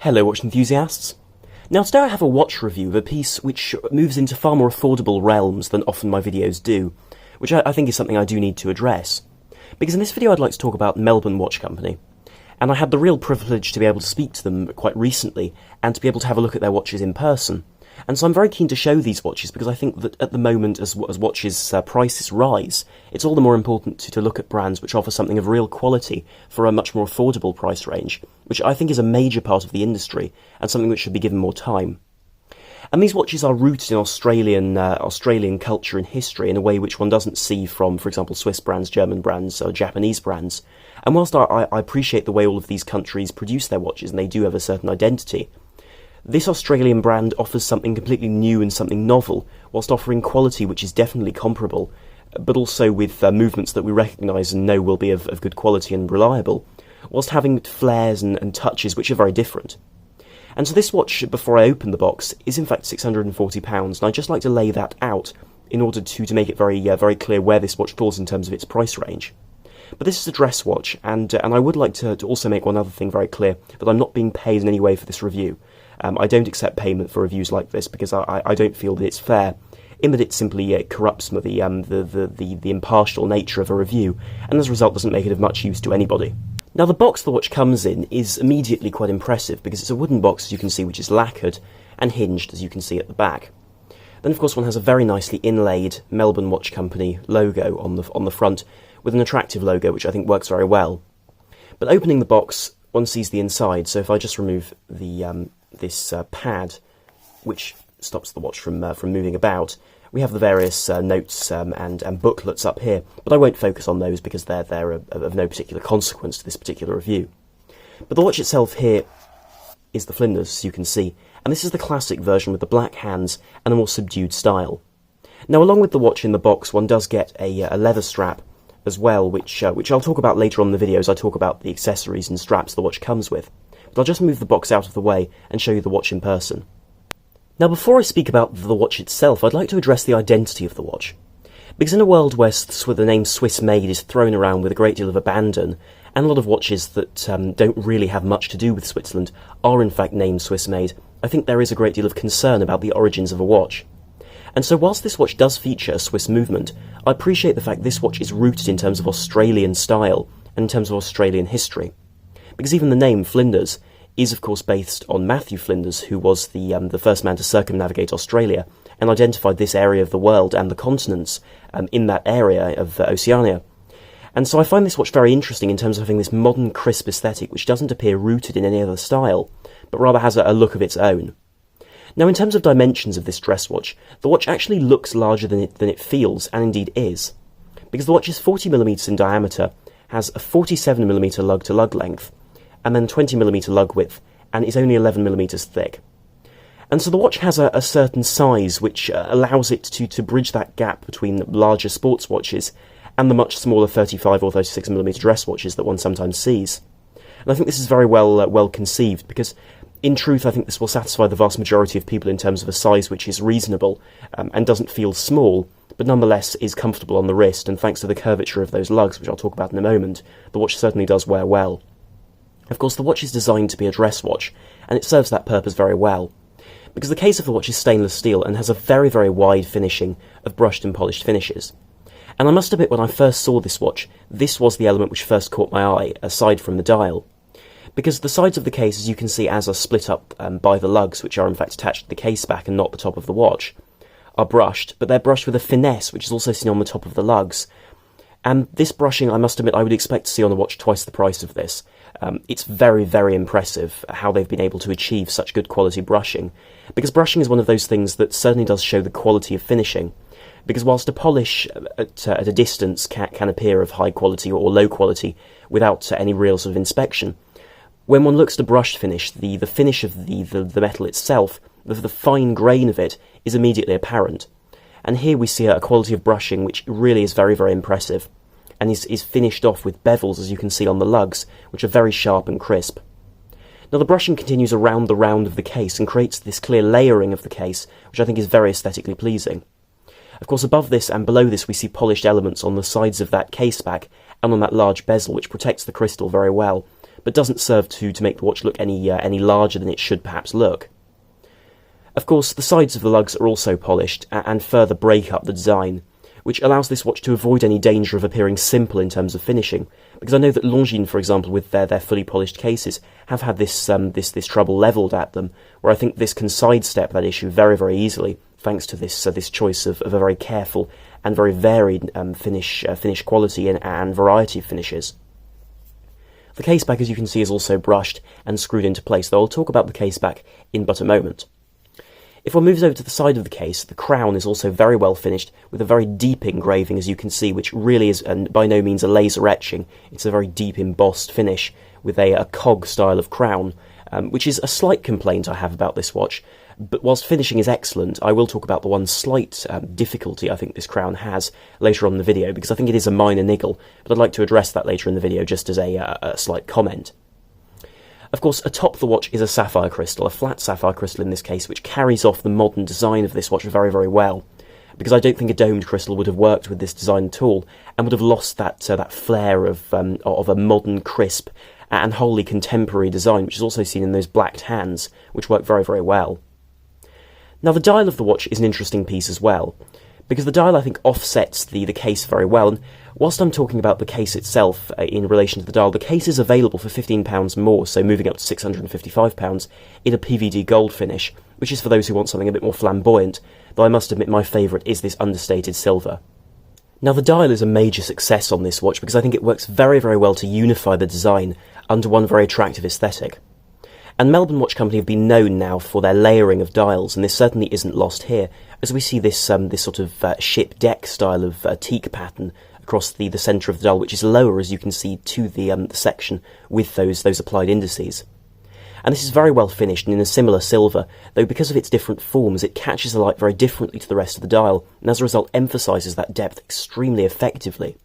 Hello watch enthusiasts. Now today I have a watch review of a piece which moves into far more affordable realms than often my videos do, which I think is something I do need to address. Because in this video I'd like to talk about Melbourne Watch Company, and I had the real privilege to be able to speak to them quite recently and to be able to have a look at their watches in person. And so I'm very keen to show these watches because I think that at the moment as watches prices rise, it's all the more important to look at brands which offer something of real quality for a much more affordable price range, which I think is a major part of the industry and something which should be given more time. And these watches are rooted in Australian culture and history in a way which one doesn't see from, for example, Swiss brands, German brands, or Japanese brands. And whilst I appreciate the way all of these countries produce their watches, and they do have a certain identity, this Australian brand offers something completely new and something novel, whilst offering quality which is definitely comparable, but also with movements that we recognise and know will be of good quality and reliable, whilst having flares and touches which are very different. And so this watch, before I open the box, is in fact £640, and I'd just like to lay that out in order to make it very clear where this watch falls in terms of its price range. But this is a dress watch, and I would like to also make one other thing very clear, that I'm not being paid in any way for this review. I don't accept payment for reviews like this because I don't feel that it's fair, in that it simply corrupts the impartial nature of a review, and as a result doesn't make it of much use to anybody. Now the box the watch comes in is immediately quite impressive because it's a wooden box, as you can see, which is lacquered and hinged, as you can see at the back. Then of course one has a very nicely inlaid Melbourne Watch Company logo on the front, with an attractive logo which I think works very well. But opening the box, one sees the inside, so if I just remove this pad, which stops the watch from moving about, we have the various notes and booklets up here, but I won't focus on those because they're of no particular consequence to this particular review. But the watch itself here is the Flinders, as you can see, and this is the classic version with the black hands and a more subdued style. Now along with the watch in the box, one does get a leather strap as well, which I'll talk about later on in the video as I talk about the accessories and straps the watch comes with. But I'll just move the box out of the way and show you the watch in person. Now before I speak about the watch itself, I'd like to address the identity of the watch. Because in a world where the name Swiss made is thrown around with a great deal of abandon, and a lot of watches that don't really have much to do with Switzerland are in fact named Swiss made, I think there is a great deal of concern about the origins of a watch. And so whilst this watch does feature a Swiss movement, I appreciate the fact this watch is rooted in terms of Australian style and in terms of Australian history. Because even the name Flinders is of course based on Matthew Flinders, who was the first man to circumnavigate Australia and identified this area of the world and the continents in that area of Oceania. And so I find this watch very interesting in terms of having this modern crisp aesthetic which doesn't appear rooted in any other style, but rather has a look of its own. Now in terms of dimensions of this dress watch, the watch actually looks larger than it feels, and indeed is. Because the watch is 40mm in diameter, has a 47mm lug-to-lug length, and then 20mm lug width, and is only 11mm thick. And so the watch has a certain size which allows it to bridge that gap between larger sports watches and the much smaller 35 or 36mm dress watches that one sometimes sees. And I think this is very well conceived because, in truth, I think this will satisfy the vast majority of people in terms of a size which is reasonable and doesn't feel small, but nonetheless is comfortable on the wrist, and thanks to the curvature of those lugs, which I'll talk about in a moment, the watch certainly does wear well. Of course, the watch is designed to be a dress watch, and it serves that purpose very well, because the case of the watch is stainless steel and has a very wide finishing of brushed and polished finishes. And I must admit, when I first saw this watch, this was the element which first caught my eye, aside from the dial. Because the sides of the case, as you can see, as are split up by the lugs, which are in fact attached to the case back and not the top of the watch, are brushed, but they're brushed with a finesse which is also seen on the top of the lugs. And this brushing, I must admit, I would expect to see on a watch twice the price of this. It's very impressive how they've been able to achieve such good quality brushing, because brushing is one of those things that certainly does show the quality of finishing. Because whilst a polish at a distance can appear of high quality or low quality without any real sort of inspection, when one looks at a brushed finish, the finish of the metal itself, the fine grain of it, is immediately apparent. And here we see a quality of brushing which really is very impressive, and is finished off with bevels, as you can see on the lugs, which are very sharp and crisp. Now the brushing continues around the round of the case and creates this clear layering of the case, which I think is very aesthetically pleasing. Of course, above this and below this we see polished elements on the sides of that case back and on that large bezel, which protects the crystal very well, but doesn't serve to make the watch look any larger than it should perhaps look. Of course, the sides of the lugs are also polished and further break up the design, which allows this watch to avoid any danger of appearing simple in terms of finishing, because I know that Longines, for example, with their fully polished cases, have had this trouble levelled at them, where I think this can sidestep that issue very, very easily, thanks to this choice of a very careful and very varied finish quality and variety of finishes. The case back, as you can see, is also brushed and screwed into place, though I'll talk about the case back in but a moment. If one moves over to the side of the case, the crown is also very well finished with a very deep engraving, as you can see, which really is by no means a laser etching. It's a very deep embossed finish with a cog style of crown, which is a slight complaint I have about this watch. But whilst finishing is excellent, I will talk about the one slight difficulty I think this crown has later on in the video, because I think it is a minor niggle, but I'd like to address that later in the video just as a slight comment. Of course, atop the watch is a sapphire crystal, a flat sapphire crystal in this case, which carries off the modern design of this watch very, very well, because I don't think a domed crystal would have worked with this design at all, and would have lost that flair of a modern, crisp, and wholly contemporary design, which is also seen in those blacked hands, which work very, very well. Now, the dial of the watch is an interesting piece as well, because the dial, I think, offsets the case very well, and whilst I'm talking about the case itself in relation to the dial, the case is available for £15 more, so moving up to £655, in a PVD gold finish, which is for those who want something a bit more flamboyant, though I must admit my favourite is this understated silver. Now, the dial is a major success on this watch because I think it works very, very well to unify the design under one very attractive aesthetic. And Melbourne Watch Company have been known now for their layering of dials, and this certainly isn't lost here, as we see this sort of ship deck style of teak pattern across the centre of the dial, which is lower, as you can see, to the section with those applied indices. And this is very well finished and in a similar silver, though because of its different forms, it catches the light very differently to the rest of the dial, and as a result emphasises that depth extremely effectively.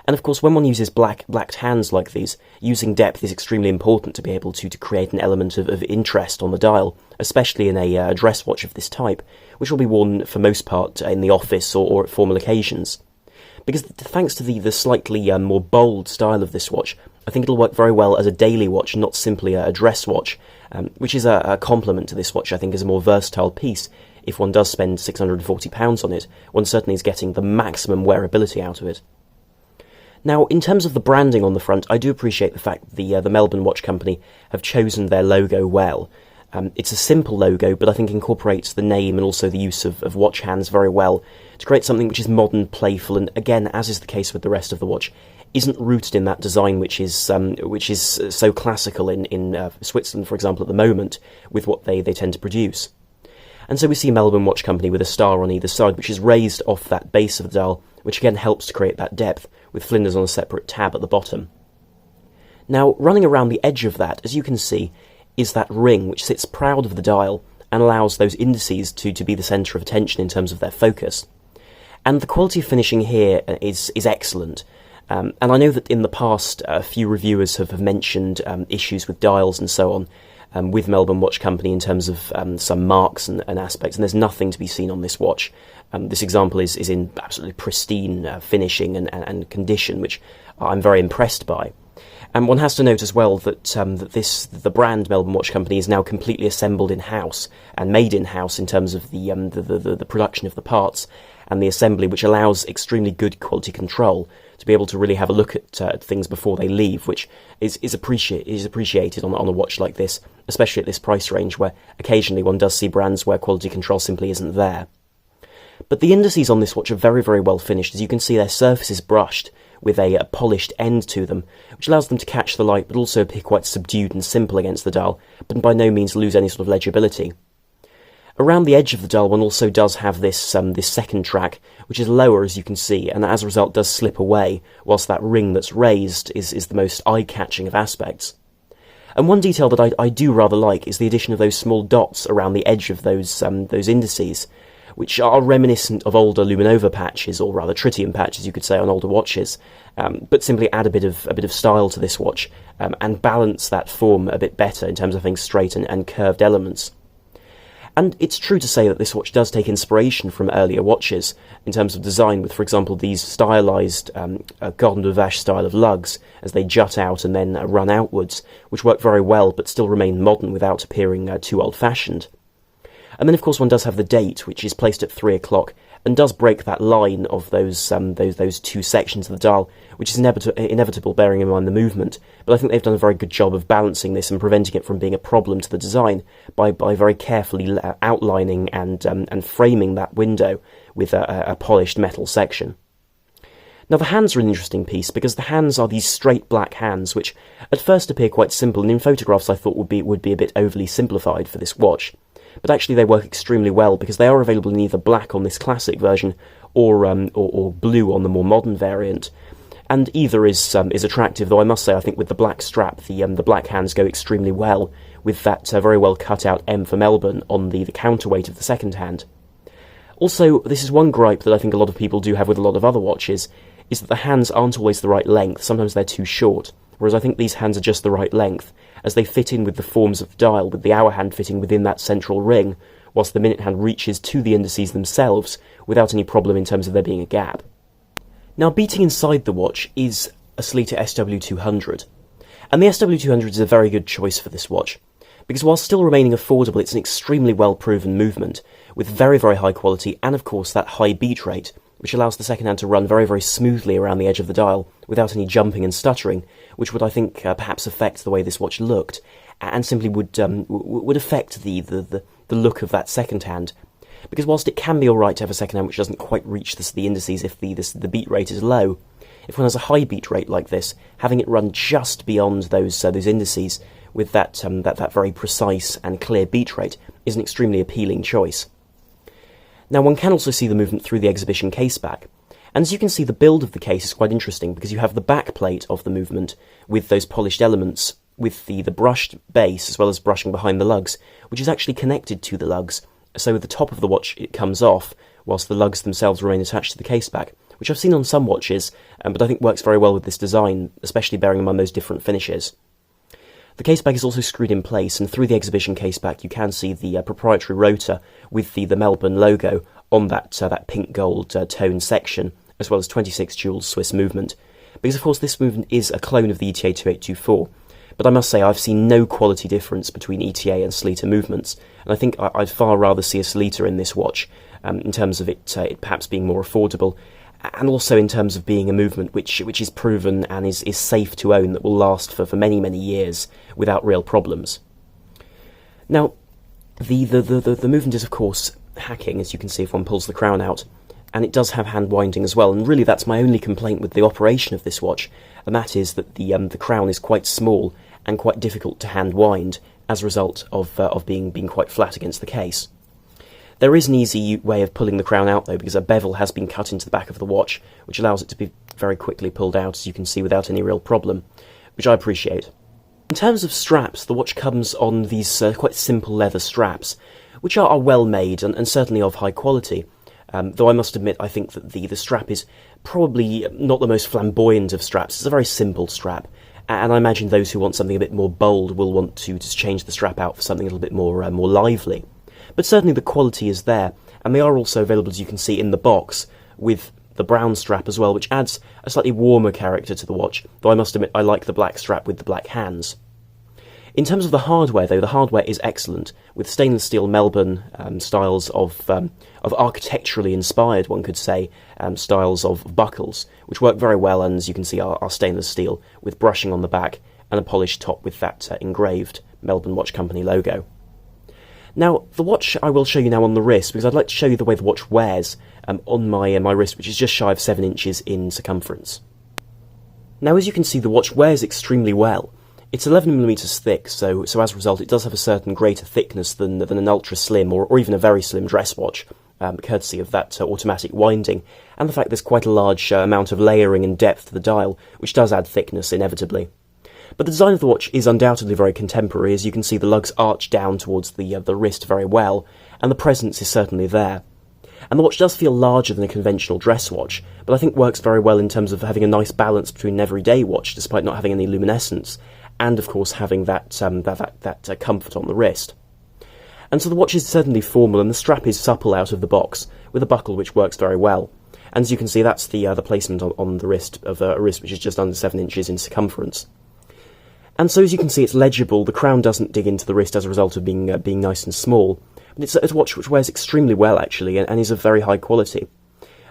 And of course, when one uses blacked hands like these, using depth is extremely important to be able to create an element of interest on the dial, especially in a dress watch of this type, which will be worn for most part in the office or at formal occasions. Because thanks to the slightly more bold style of this watch, I think it'll work very well as a daily watch, not simply a dress watch, which is a compliment to this watch, I think, as a more versatile piece. If one does spend £640 on it, one certainly is getting the maximum wearability out of it. Now, in terms of the branding on the front, I do appreciate the fact that the Melbourne Watch Company have chosen their logo well. It's a simple logo, but I think incorporates the name and also the use of watch hands very well to create something which is modern, playful, and again, as is the case with the rest of the watch, isn't rooted in that design which is so classical in Switzerland, for example, at the moment, with what they tend to produce. And so we see Melbourne Watch Company with a star on either side, which is raised off that base of the dial, which again helps to create that depth, with Flinders on a separate tab at the bottom. Now, running around the edge of that, as you can see, is that ring which sits proud of the dial and allows those indices to be the centre of attention in terms of their focus. And the quality of finishing here is excellent. And I know that in the past a few reviewers have mentioned issues with dials and so on with Melbourne Watch Company in terms of some marks and aspects, and there's nothing to be seen on this watch. This example is in absolutely pristine finishing and condition, which I'm very impressed by. And one has to note as well that the brand Melbourne Watch Company is now completely assembled in-house and made in-house in terms of the production of the parts and the assembly, which allows extremely good quality control to be able to really have a look at things before they leave, which is appreciated on a watch like this, especially at this price range, where occasionally one does see brands where quality control simply isn't there. But the indices on this watch are very, very well finished. As you can see, their surface is brushed with a polished end to them, which allows them to catch the light but also appear quite subdued and simple against the dial, but by no means lose any sort of legibility. Around the edge of the dial, one also does have this second track, which is lower, as you can see, and as a result does slip away, whilst that ring that's raised is the most eye-catching of aspects. And one detail that I do rather like is the addition of those small dots around the edge of those indices, which are reminiscent of older Luminova patches, or rather tritium patches, you could say, on older watches, but simply add a bit of style to this watch and balance that form a bit better in terms of having straight and curved elements. And it's true to say that this watch does take inspiration from earlier watches in terms of design, with, for example, these stylised Gordon de Vache style of lugs as they jut out and then run outwards, which work very well but still remain modern without appearing too old-fashioned. And then, of course, one does have the date, which is placed at 3 o'clock, and does break that line of those two sections of the dial, which is inevitable bearing in mind the movement. But I think they've done a very good job of balancing this and preventing it from being a problem to the design by very carefully outlining and framing that window with a polished metal section. Now, the hands are an interesting piece, because the hands are these straight black hands, which at first appear quite simple, and in photographs I thought would be a bit overly simplified for this watch. But actually they work extremely well, because they are available in either black on this classic version or blue on the more modern variant. And either is attractive, though I must say I think with the black strap the black hands go extremely well with that very well cut out M for Melbourne on the counterweight of the second hand. Also, this is one gripe that I think a lot of people do have with a lot of other watches, is that the hands aren't always the right length. Sometimes they're too short, whereas I think these hands are just the right length, as they fit in with the forms of the dial, with the hour hand fitting within that central ring, whilst the minute hand reaches to the indices themselves without any problem in terms of there being a gap. Now, beating inside the watch is a Sleater SW200, and the SW200 is a very good choice for this watch, because while still remaining affordable, it's an extremely well-proven movement, with very, very high quality, and of course that high beat rate, which allows the second hand to run very, very smoothly around the edge of the dial without any jumping and stuttering, which would, I think, perhaps affect the way this watch looked, and simply would affect the look of that second hand. Because whilst it can be alright to have a second hand which doesn't quite reach the indices if the beat rate is low, if one has a high beat rate like this, having it run just beyond those indices with that very precise and clear beat rate is an extremely appealing choice. Now, one can also see the movement through the exhibition case back, and as you can see, the build of the case is quite interesting, because you have the back plate of the movement with those polished elements, with the brushed base as well as brushing behind the lugs, which is actually connected to the lugs, so at the top of the watch it comes off, whilst the lugs themselves remain attached to the case back, which I've seen on some watches, but I think works very well with this design, especially bearing in mind those different finishes. The caseback is also screwed in place, and through the exhibition caseback you can see the proprietary rotor with the Melbourne logo on that pink gold tone section, as well as 26 joules Swiss movement. Because of course this movement is a clone of the ETA 2824, but I must say I've seen no quality difference between ETA and Sleater movements, and I think I'd far rather see a Sleater in this watch, in terms of it perhaps being more affordable, and also in terms of being a movement which is proven and is safe to own, that will last for many, many years without real problems. Now, the movement is of course hacking, as you can see if one pulls the crown out, and it does have hand winding as well, and really that's my only complaint with the operation of this watch, and that is that the crown is quite small and quite difficult to hand wind as a result of being quite flat against the case. There is an easy way of pulling the crown out though, because a bevel has been cut into the back of the watch, which allows it to be very quickly pulled out, as you can see, without any real problem, which I appreciate. In terms of straps, the watch comes on these quite simple leather straps, which are well made and certainly of high quality, though I must admit I think that the strap is probably not the most flamboyant of straps. It's a very simple strap, and I imagine those who want something a bit more bold will want to just change the strap out for something a little bit more lively. But certainly the quality is there, and they are also available, as you can see, in the box with the brown strap as well, which adds a slightly warmer character to the watch, though I must admit I like the black strap with the black hands. In terms of the hardware, though, the hardware is excellent, with stainless steel Melbourne styles of architecturally inspired, one could say, styles of buckles, which work very well, and as you can see are stainless steel, with brushing on the back and a polished top with that engraved Melbourne Watch Company logo. Now, the watch I will show you now on the wrist, because I'd like to show you the way the watch wears on my wrist, which is just shy of 7 inches in circumference. Now, as you can see, the watch wears extremely well. It's 11mm thick, so as a result it does have a certain greater thickness than an ultra-slim or even a very slim dress watch, courtesy of that automatic winding, and the fact there's quite a large amount of layering and depth to the dial, which does add thickness inevitably. But the design of the watch is undoubtedly very contemporary. As you can see, the lugs arch down towards the wrist very well, and the presence is certainly there. And the watch does feel larger than a conventional dress watch, but I think works very well in terms of having a nice balance between an everyday watch, despite not having any luminescence, and of course having that comfort on the wrist. And so the watch is certainly formal, and the strap is supple out of the box, with a buckle which works very well. And as you can see, that's the placement on the wrist of a wrist which is just under 7 inches in circumference. And so as you can see, it's legible. The crown doesn't dig into the wrist as a result of being nice and small. But it's a watch which wears extremely well, actually, and is of very high quality.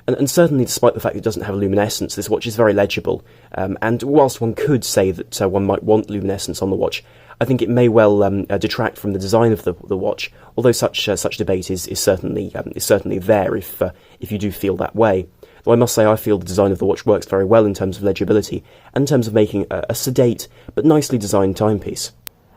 And certainly, despite the fact that it doesn't have luminescence, this watch is very legible. And whilst one could say that one might want luminescence on the watch, I think it may well detract from the design of the watch. Although such debate is certainly there if you do feel that way. Though I must say I feel the design of the watch works very well in terms of legibility and in terms of making a sedate but nicely designed timepiece.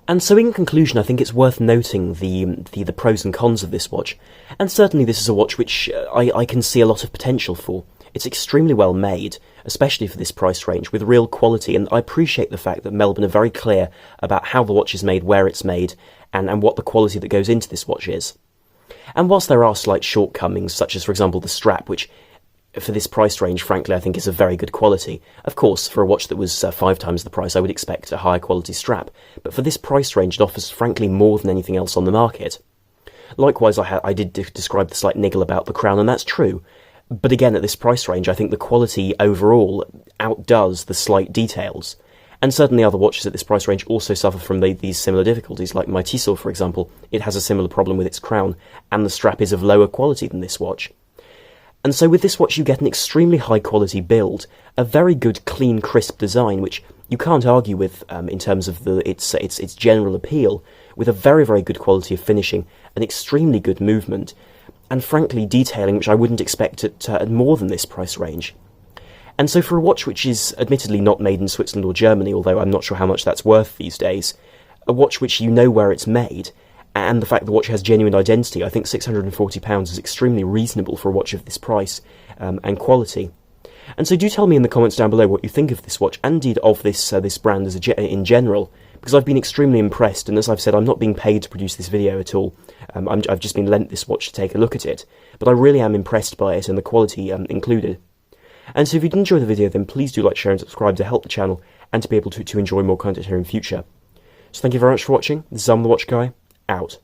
And so in conclusion, I think it's worth noting the pros and cons of this watch. And certainly this is a watch which I can see a lot of potential for. It's extremely well made, especially for this price range, with real quality, and I appreciate the fact that Melbourne are very clear about how the watch is made, where it's made, and what the quality that goes into this watch is. And whilst there are slight shortcomings, such as, for example, the strap, which for this price range, frankly, I think is of very good quality. Of course, for a watch that was 5 times the price, I would expect a higher quality strap, but for this price range, it offers, frankly, more than anything else on the market. Likewise, I did describe the slight niggle about the crown, and that's true. But again, at this price range, I think the quality overall outdoes the slight details. And certainly other watches at this price range also suffer from these similar difficulties, like my Tissot, for example. It has a similar problem with its crown, and the strap is of lower quality than this watch. And so with this watch you get an extremely high quality build, a very good, clean, crisp design, which you can't argue with in terms of its general appeal, with a very, very good quality of finishing, an extremely good movement, and frankly detailing which I wouldn't expect at more than this price range. And so for a watch which is admittedly not made in Switzerland or Germany, although I'm not sure how much that's worth these days, a watch which you know where it's made, and the fact the watch has genuine identity, I think £640 is extremely reasonable for a watch of this price and quality. And so do tell me in the comments down below what you think of this watch, and indeed of this brand in general, because I've been extremely impressed, and as I've said, I'm not being paid to produce this video at all. I've just been lent this watch to take a look at it, but I really am impressed by it and the quality included. And so if you did enjoy the video, then please do like, share and subscribe to help the channel and to be able to enjoy more content here in future. So thank you very much for watching. This is the Watch Guy, out.